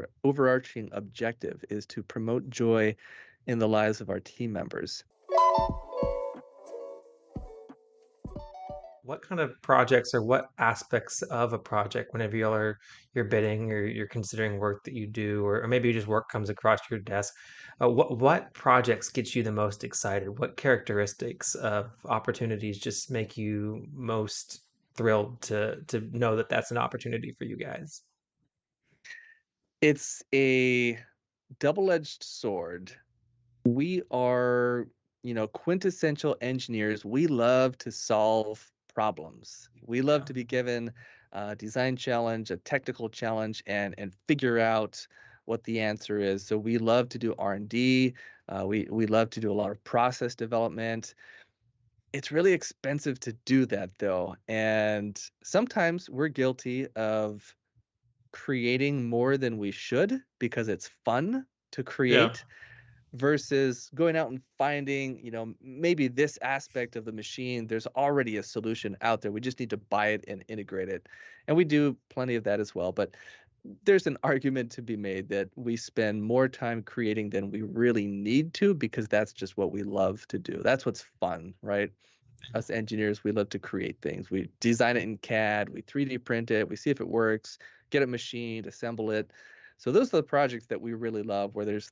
our overarching objective is to promote joy in the lives of our team members. What kind of projects or what aspects of a project, whenever you're bidding or you're considering work that you do, or maybe just work comes across your desk, what projects get you the most excited? What characteristics of opportunities just make you most thrilled to know that that's an opportunity for you guys? It's a double-edged sword. We are, quintessential engineers. We love to solve problems. We love Yeah, to be given a design challenge, a technical challenge, and figure out what the answer is. So we love to do R&D. We love to do a lot of process development. It's really expensive to do that though, and sometimes we're guilty of creating more than we should because it's fun to yeah, create versus going out and finding, maybe this aspect of the machine, there's already a solution out there. We just need to buy it and integrate it. And we do plenty of that as well. But there's an argument to be made that we spend more time creating than we really need to because that's just what we love to do. That's what's fun, right? Us engineers, we love to create things. We design it in CAD, we 3D print it, we see if it works, get it machined, assemble it. So those are the projects that we really love, where there's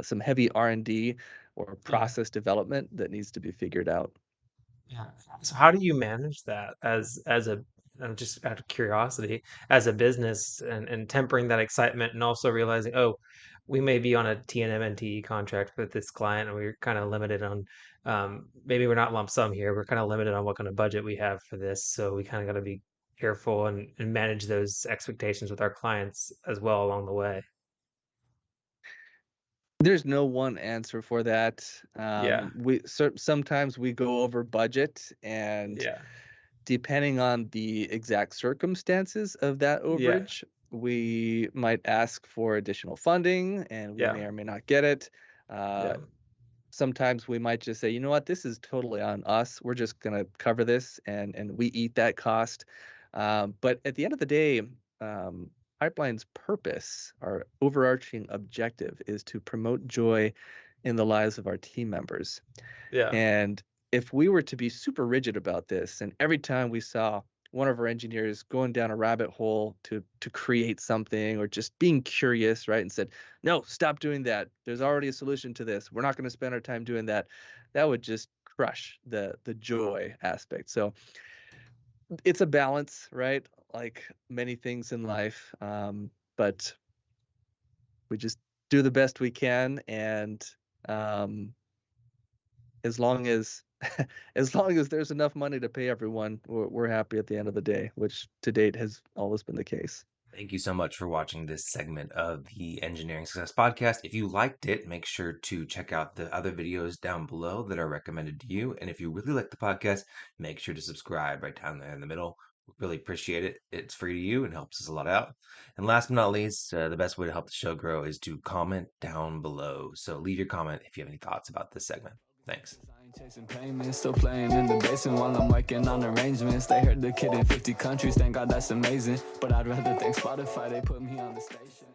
some heavy R&D or yeah. process development that needs to be figured out. Yeah. So how do you manage that as a just out of curiosity, as a business and tempering that excitement and also realizing, oh, we may be on a TNMNT contract with this client and we're kind of limited on maybe we're not lump sum here. We're kind of limited on what kind of budget we have for this. So we kind of got to be careful and manage those expectations with our clients as well along the way. There's no one answer for that. Yeah. Sometimes we go over budget, and Yeah. depending on the exact circumstances of that Yeah. overage, we might ask for additional funding, and we Yeah. may or may not get it. Uh, Yeah. Sometimes we might just say, you know what, this is totally on us. We're just going to cover this, and we eat that cost. But at the end of the day, um, Pipeline's purpose, our overarching objective, is to promote joy in the lives of our team members. Yeah. And if we were to be super rigid about this, and every time we saw one of our engineers going down a rabbit hole to create something or just being curious, right, and said, "No, stop doing that. There's already a solution to this. We're not going to spend our time doing that." That would just crush the joy aspect. So it's a balance, right? Like many things in life, but we just do the best we can, and um, as long as as long as there's enough money to pay everyone, we're happy at the end of the day, which to date has always been the case. Thank you so much for watching this segment of the Engineering Success Podcast. If you liked it, make sure to check out the other videos down below that are recommended to you. And if you really like the podcast, make sure to subscribe right down there in the middle. Really appreciate it. It's free to you and helps us a lot out. And last but not least, the best way to help the show grow is to comment down below. So leave your comment if you have any thoughts about this segment. Thanks. I ain't chasing payments, still playing in the basement while I'm working on arrangements. They heard the kid in 50 countries, thank God that's amazing. But I'd rather thank Spotify, they put me on the station.